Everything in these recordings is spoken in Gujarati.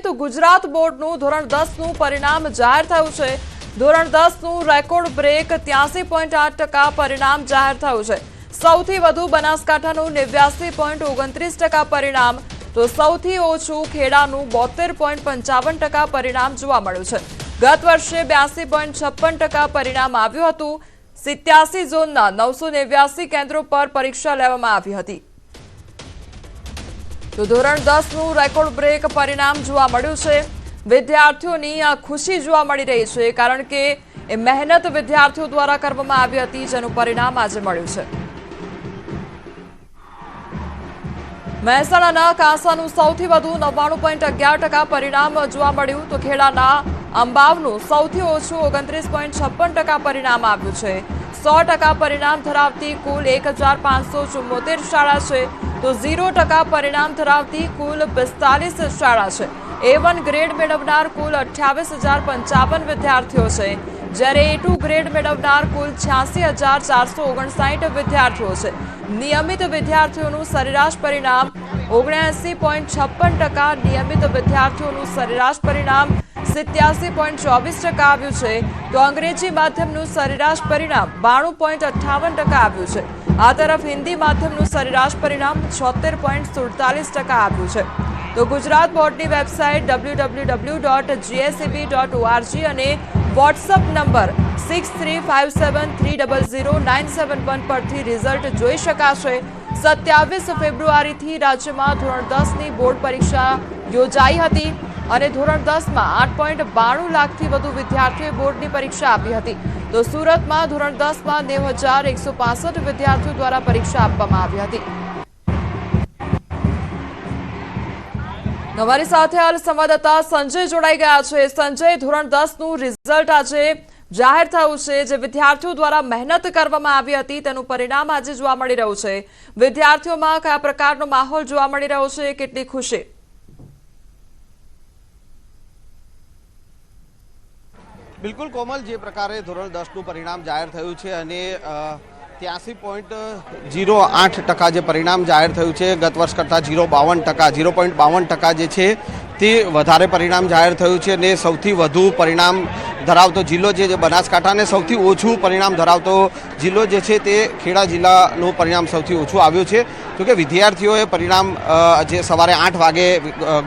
તો ગુજરાત બોર્ડનું ધોરણ 10નું પરિણામ જાહેર થયું છે। ધોરણ 10નું રેકોર્ડ બ્રેક 83.8% પરિણામ જાહેર થયું છે। સૌથી વધુ બનાસકાંઠાનું 89.29% પરિણામ, તો સૌથી ઓછું ખેડાનું 72.55% પરિણામ જોવા મળ્યું છે। ગત વર્ષે 82.56% પરિણામ આવ્યું હતું। 87 ઝોનના 989 કેન્દ્રો પર પરીક્ષા લેવામાં આવી હતી। તો ધોરણ 10નું રેકોર્ડ બ્રેક પરિણામ જોવા મળ્યું છે। વિદ્યાર્થીઓની આ ખુશી જોવા મળી રહી છે, કારણ કે એ મહેનત વિદ્યાર્થીઓ દ્વારા કરવામાં આવી હતી, જેનું પરિણામ આજે મળ્યું છે। મહેસાણાના કાંસાનું સૌથી વધુ 99.11% પરિણામ જોવા મળ્યું, તો ખેડાના અંબાવનું સૌથી ઓછું 29.56% પરિણામ આવ્યું છે। 100% પરિણામ ધરાવતી કુલ 1574 શાળા છે, તો 0% પરિણામ ધરાવતી કુલ 45 શાળા છે। A1 ગ્રેડ મેળવનાર કુલ 28,055 વિદ્યાર્થીઓ છે, જ્યારે A2 ગ્રેડ મેળવનાર કુલ 86,459 વિદ્યાર્થીઓ છે। નિયમિત વિદ્યાર્થીઓનું સરેરાશ પરિણામ 79.56%, નિયમિત વિદ્યાર્થીઓનું સરેરાશ પરિણામ 87.24% આવ્યું છે, તો અંગ્રેજી માધ્યમનું સરેરાશ પરિણામ 92.58% આવ્યું છે। આ તરફ હિન્દી માધ્યમનું સરેરાશ પરિણામ 76.47% આવ્યું છે। તો ગુજરાત બોર્ડની વેબસાઇટ www.gseb.org અને વોટ્સઅપ નંબર 6357300971 પરથી રિઝલ્ટ જોઈ શકાશે। 27 ફેબ્રુઆરીથી રાજ્યમાં ધોરણ 10ની બોર્ડ પરીક્ષા યોજાઈ હતી અને ધોરણ 10માં 8.92 લાખથી વધુ વિદ્યાર્થીઓએ બોર્ડની પરીક્ષા આપી હતી। તો સુરતમાં ધોરણ 10માં 90,165 વિદ્યાર્થીઓ દ્વારા પરીક્ષા આપવામાં આવી હતી। અમારી સાથે હાલ સંવાદદાતા સંજય જોડાઈ ગયા છે। સંજય, ધોરણ 10નું રિઝલ્ટ આજે જાહેર થયું છે। જે વિદ્યાર્થીઓ દ્વારા મહેનત કરવામાં આવી હતી તેનું પરિણામ આજે જોવા મળી રહ્યું છે। વિદ્યાર્થીઓમાં કયા પ્રકારનો માહોલ જોવા મળી રહ્યો છે, કેટલી ખુશી? બિલકુલ કોમલ, જે પ્રકારે ધોરણ 10નું પરિણામ જાહેર થયું છે અને 83.08% જે પરિણામ જાહેર થયું છે, ગત વર્ષ કરતાં 0.52% જે છે તે વધારે પરિણામ જાહેર થયું છે અને સૌથી વધુ પરિણામ ધરાવતો જિલ્લો જે બનાસકાંઠા અને સૌથી ઓછું પરિણામ ધરાવતો જિલ્લો જે છે તે ખેડા જિલ્લાનું પરિણામ સૌથી ઓછું આવ્યું છે। જોકે વિદ્યાર્થીઓએ પરિણામ જે સવારે 8 વાગે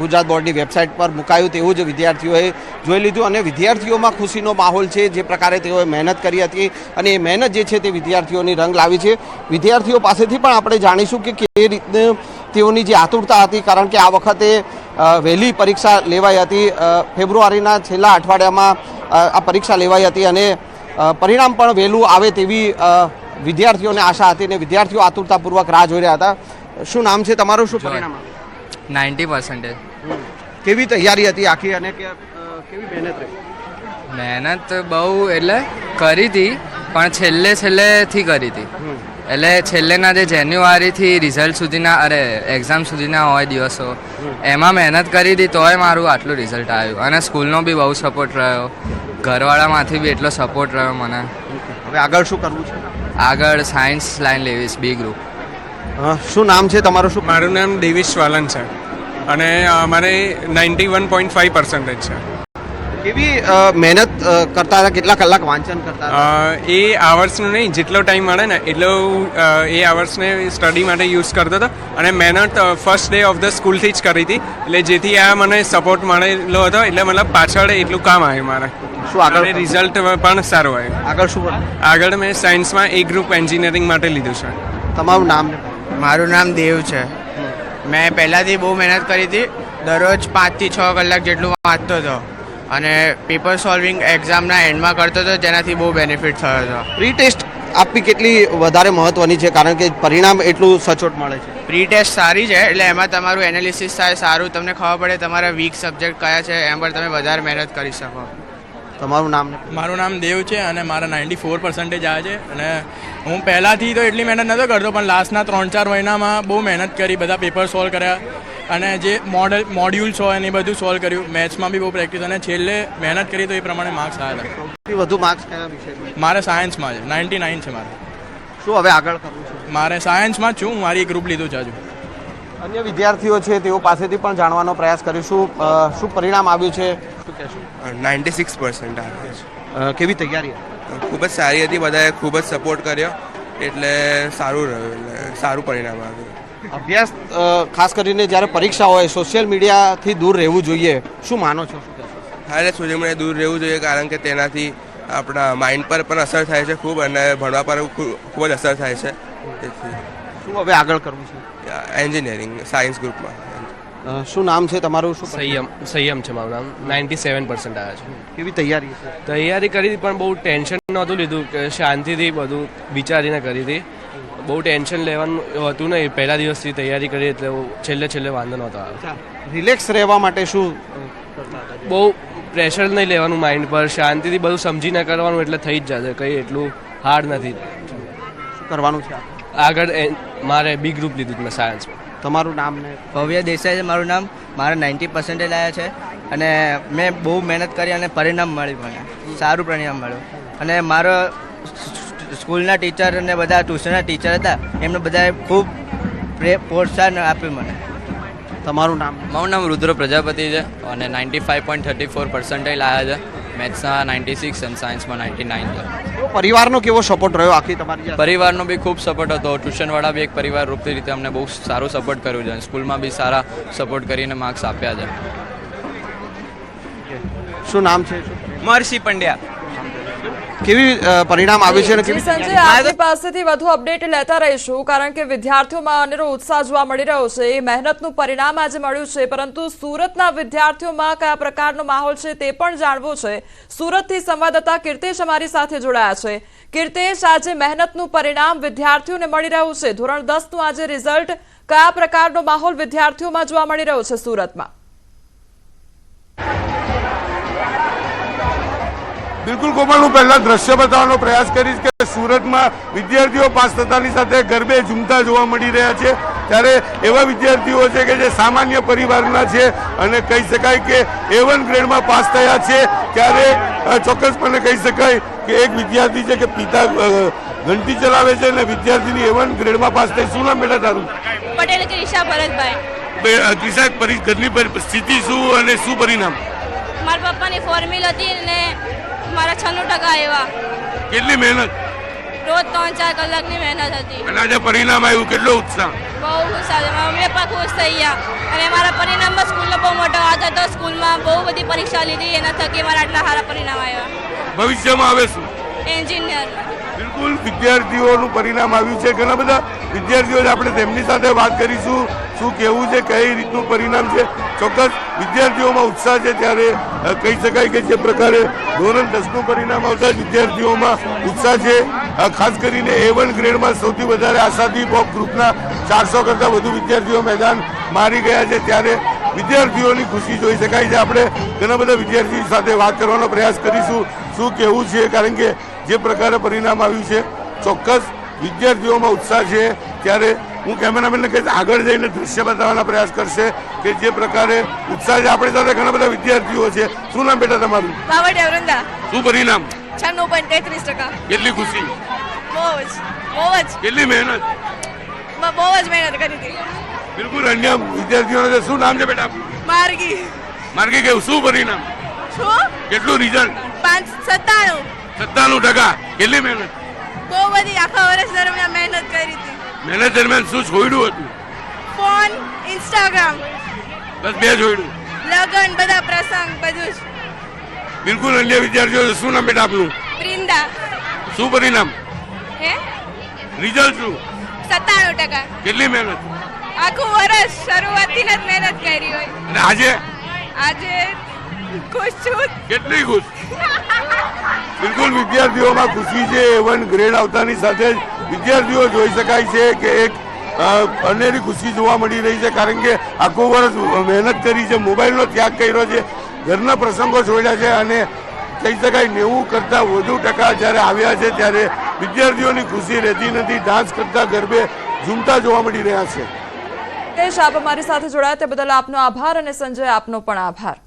ગુજરાત બોર્ડની વેબસાઇટ પર મુકાયું તેવું જ વિદ્યાર્થીઓએ જોઈ લીધું અને વિદ્યાર્થીઓમાં ખુશીનો માહોલ છે। જે પ્રકારે તેઓએ મહેનત કરી હતી અને એ મહેનત જે છે તે વિદ્યાર્થીઓની રંગ લાવી છે। વિદ્યાર્થીઓ પાસેથી પણ આપણે જાણીશું કે કેવી રીતે તેઓની જે આતુરતા હતી, કારણ કે આ વખતે વહેલી પરીક્ષા લેવાઈ હતી। ફેબ્રુઆરીના છેલ્લા અઠવાડિયામાં આ પરીક્ષા લેવાઈ હતી અને પરિણામ પણ વહેલું આવે તેવી વિદ્યાર્થીઓને આશા હતી અને વિદ્યાર્થીઓ આતુરતાપૂર્વક રાહ જોઈ રહ્યા હતા। શું નામ છે તમારું, શું પરિણામ? 90%। કેવી તૈયારી હતી આખી અને કેવી મહેનત રહી? મહેનત બહુ એટલે કરી હતી, પણ છેલ્લેથી કરી હતી। એટલે છેલ્લેના જે જાન્યુઆરીથી રિઝલ્ટ સુધીના એક્ઝામ સુધીના હોય દિવસો, એમાં મહેનત કરી હતી તોય મારું આટલું રિઝલ્ટ આવ્યું અને સ્કૂલનો બી બહુ સપોર્ટ રહ્યો, ઘરવાળામાંથી બી એટલો સપોર્ટ રહ્યો મને। હવે આગળ શું કરવું છે? આગળ science line lavish, B group. શું નામ છે તમારું? શું? મારું નામ દેવીશ વાલન છે અને મારે 91.5% છે। કેવી મહેનત કરતા હતા, કેટલા કલાક વાંચન કરતા હતા? એ આવર્સનું નહીં, જેટલો ટાઈમ મળે ને એટલો એ આવર્સને સ્ટડી માટે યુઝ કરતો હતો અને મહેનત ફર્સ્ટ ડે ઓફ ધ સ્કૂલથી જ કરી હતી, એટલે જેથી આ મને સપોર્ટ મળેલો હતો, એટલે મતલબ પાછળ એટલું કામ આવ્યું મારે। શું આગળ રિઝલ્ટ પણ સારું આવ્યું। આગળ શું? આગળ મેં સાયન્સમાં એ ગ્રુપ એન્જિનિયરિંગ માટે લીધું છે। તમારું નામ? મારું નામ દેવ છે। મેં પહેલાંથી બહુ મહેનત કરી હતી, દરરોજ 5 થી 6 કલાક જેટલું વાંચતો હતો અને પેપર સોલ્વિંગ એક્ઝામના એન્ડમાં કરતો હતો, જેનાથી બહુ બેનિફિટ થયો હતો। પ્રી ટેસ્ટ આપવી કેટલી વધારે મહત્વની છે, કારણ કે પરિણામ એટલું સચોટ મળે છે? પ્રી ટેસ્ટ સારી છે, એટલે એમાં તમારું એનાલિસિસ થાય સારું, તમને ખબર પડે તમારા વીક સબ્જેક્ટ કયા છે, એમ પર તમે વધારે મહેનત કરી શકો। તમારું નામ? મારું નામ દેવ છે અને મારા 94% આવે છે અને હું પહેલાંથી તો એટલી મહેનત નહોતો કરતો, પણ લાસ્ટના 3-4 મહિનામાં બહુ મહેનત કરી, બધા પેપર સોલ્વ કર્યા અને જે મોડ્યુલ્સ હોય એ બધું સોલ્વ કર્યું। મેથ્સમાં બી બહુ પ્રેક્ટિસ અને છેલ્લે મહેનત કરી તો એ પ્રમાણે માર્ક્સ આવ્યા હતા। સૌથી વધુ માર્ક્સ કયા વિષયમાં? મારે સાયન્સમાં છે, 99 છે મારે। શું હવે આગળ કરવું છે? મારે સાયન્સમાં જ છું, હું મારી ગ્રુપ લીધું છે હજુ। અન્ય વિદ્યાર્થીઓ છે તેઓ પાસેથી પણ જાણવાનો પ્રયાસ કરીશું. શું પરિણામ આવ્યું છે, શું કહેશું? 96% આવે છે. કેવી તૈયારી? ખૂબ જ સારી હતી, બધાએ ખૂબ જ સપોર્ટ કર્યો એટલે સારું રહ્યું, એટલે સારું પરિણામ આવ્યું. અભ્યાસ ખાસ કરીને જ્યારે પરીક્ષા હોય સોશિયલ મીડિયાથી દૂર રહેવું જોઈએ, શું માનો છો? શું કહેશો? હારે સોશિયલ મીડિયા દૂર રહેવું જોઈએ કારણ કે તેનાથી આપણા માઇન્ડ પર પણ અસર થાય છે ખૂબ, અને ભણવા પર ખૂબ જ અસર થાય છે. તેથી શું હવે આગળ કરવું છે? એન્જિનિયરિંગ સાયન્સ ગ્રુપમાં. શું નામ છે તમારું? શું સંયમ છે મારું નામ. 97% આવ્યા છે. કેવી તૈયારી છે? તૈયારી કરી હતી પણ બહુ ટેન્શન નહોતું લીધું, કે શાંતિથી બધું વિચારીને કરી હતી. બહુ ટેન્શન લેવાનું હતું નહીં, પહેલા દિવસથી તૈયારી કરી એટલે છેલ્લે વાંધો નહોતો આવ્યો. રિલેક્સ રહેવા માટે શું? બહુ પ્રેશર નહીં લેવાનું માઇન્ડ પર, શાંતિથી બધું સમજીને કરવાનું એટલે થઈ જ જશે, કંઈ એટલું હાર્ડ નથી. શું કરવાનું છે આગળ મારે બી ગ્રુપ લીધું મેં સાયન્સમાં. તમારું નામ ને? ભવ્ય દેસાઈ છે મારું નામ. મારા 90% આવ્યા છે અને મેં બહુ મહેનત કરી અને પરિણામ મળ્યું, મને સારું પરિણામ મળ્યું. અને મારો સ્કૂલના ટીચર અને બધા ટ્યુશનના ટીચર હતા એમને બધાએ ખૂબ પ્રોત્સાહન આપ્યું મને. તમારું નામ? મારું નામ રુદ્ર પ્રજાપતિ છે અને 95.34% આવ્યા છે. મેથ્સમાં 96 અને સાયન્સમાં 99 છે. પરિવારનો કેવો સપોર્ટ રહ્યો આખી તમારી? પરિવારનો બી ખૂબ સપોર્ટ હતો. ટ્યુશનવાળા બી એક પરિવાર રૂપથી રીતે અમને બહુ સારું સપોર્ટ કર્યું છે. સ્કૂલમાં બી સારા સપોર્ટ કરીને માર્ક્સ આપ્યા છે. શું નામ છે? મહર્ષિ પંડ્યા. કેવી પરિણામ આવ્યું છે અને જી કેવી સંજય, આપની પાસેથી વધુ અપડેટ લેતા રહીશું કારણ કે વિદ્યાર્થીઓમાં અનેરો ઉત્સાહ જોવા મળી રહ્યો છે. એ મહેનતનું પરિણામ આજે મળ્યું છે, પરંતુ સુરતના વિદ્યાર્થીઓમાં કયા પ્રકારનો માહોલ છે તે પણ જાણવું છે. સુરતથી સંવાદદાતા કીર્તેશ અમારી સાથે જોડાયા છે. કીર્તેશ, આજે મહેનતનું પરિણામ વિદ્યાર્થીઓને મળી રહ્યું છે. ધોરણ 10નું આજે રિઝલ્ટ, કયા પ્રકારનો માહોલ વિદ્યાર્થીઓમાં જોવા મળી રહ્યો છે સુરતમાં? બિલકુલ કોમલ, હું પહેલા દ્રશ્ય બતાવવાનો પ્રયાસ કરીશ કે સુરતમાં વિદ્યાર્થીઓ પાસ થતાની સાથે ગરબે ઝૂમતા જોવા મળી રહ્યા છે. ત્યારે એવા વિદ્યાર્થીઓ છે કે જે સામાન્ય પરિવારના છે અને કહી શકાય કે A1 ગ્રેડમાં પાસ થયા છે. ત્યારે ચોક્કસપણે કહી શકાય કે એક વિદ્યાર્થી છે કે પિતા ઘંટી ચલાવે છે અને વિદ્યાર્થીની A1 ગ્રેડમાં પાસ થઈ. શું નામ બેટા તારું? પટેલ ક્રિશા ભરતભાઈ. ક્રિશા, ઘરની પરિસ્થિતિ શું અને શું પરિણામ? મારા પપ્પાની ફોર્મ્યુલ હતી ને મારા 96% આવ્યા. કેટલી મહેનત? રોજ 3-4 કલાકની મહેનત હતી. અને આજે પરિણામ આવ્યું, કેટલો ઉત્સાહ? બહુ ખુશ છે. મારા મમ્મી પપ્પા ખુશ થઈ ગયા અને મારા પરિણામમાં સ્કૂલનો બહુ મોટો હાથ હતો. સ્કૂલમાં બહુ બધી પરીક્ષા લીધી, એના થકી મારા આટલા સારા પરિણામ આવ્યા. ભવિષ્યમાં આવે શું? એન્જિનિયર. બિલકુલ વિદ્યાર્થીઓનું પરિણામ આવ્યું છે. ઘણા બધા વિદ્યાર્થીઓ આપણે તેમની સાથે વાત કરીશું, શું કેવું છે, કઈ રીતનું પરિણામ છે. ચોક્કસ વિદ્યાર્થીઓમાં ઉત્સાહ છે. ત્યારે કહી શકાય કે જે પ્રકારે ધોરણ 10નું પરિણામ આવતા વિદ્યાર્થીઓમાં ઉત્સાહ છે. ખાસ કરીને A1 ગ્રેડમાં સૌથી વધારે આશાદીપ ગ્રુપના 400 કરતાં વધુ વિદ્યાર્થીઓ મેદાન મારી ગયા છે. ત્યારે વિદ્યાર્થીઓની ખુશી જોઈ શકાય છે. આપણે ઘણા બધા વિદ્યાર્થીઓ સાથે વાત કરવાનો પ્રયાસ કરીશું, શું કહેવું છે, કારણ કે જે પ્રકારે પરિણામ આવ્યું છે ચોક્કસ વિદ્યાર્થીઓમાં ઉત્સાહ છે. ત્યારે હું કેમેરામેનને કહીશ આગળ જઈને દ્રશ્ય બતાવવાના પ્રયાસ કરશે કે જે પ્રકારે ઉત્સાહ છે. આપણી સાથે ઘણા બધા વિદ્યાર્થીઓ છે. શું નામ બેટા તમારું? બાવળિયા વૃંદા. શું પરિણામ? 96.33%. કેટલી ખુશી? બહુ જ. કેટલી મહેનત? બહુ જ મહેનત કરી હતી. બિલકુલ અન્ય વિદ્યાર્થીઓને શું નામ છે બેટા? માર્ગી. માર્ગી, કેવું શું પરિણામ? શું? કેટલું રિઝલ્ટ? 97%. કેટલી મહેનત? બહુ બધી આખા વર્ષ દરમિયાન મહેનત કરી હતી. મહેનત દરમિયાન શું છોડ્યું હતું? ફોન, ઇન્સ્ટાગ્રામ, બસ 2 છોડ્યું. લગન, બધા પ્રસંગ, બધું જ. બિલકુલ અન્ય વિદ્યાર્થીઓ. શું નામ બેટા આપનું? પ્રિંદા. શું પરિણામ? હે? રિઝલ્ટ શું? 97%. કેટલી મહેનત? આખું વર્ષ શરૂઆતથી જ મહેનત કરી હોય. અને આજે ખુશ છું. કેટલી ખુશ? બિલકુલ વિદ્યાર્થીઓમાં ખુશી છે. A1 ગ્રેડ આવતાની સાથે જ વિદ્યાર્થીઓ જોઈ શકાય છે કે એક અનેરી ખુશી જોવા મળી રહી છે. કારણ કે આખું વર્ષ મહેનત કરી છે, મોબાઈલનો ત્યાગ કર્યો છે, ઘરના પ્રસંગો છોડ્યા છે અને કહી શકાય 90 કરતાં વધુ ટકા જ્યારે આવ્યા છે ત્યારે વિદ્યાર્થીઓની ખુશી રહેતી નથી. ડાન્સ કરતા ગરબે ઝૂમતા જોવા મળી રહ્યા છે. આપ અમારી સાથે જોડાયા તે બદલ આપનો આભાર અને સંજય આપનો પણ આભાર.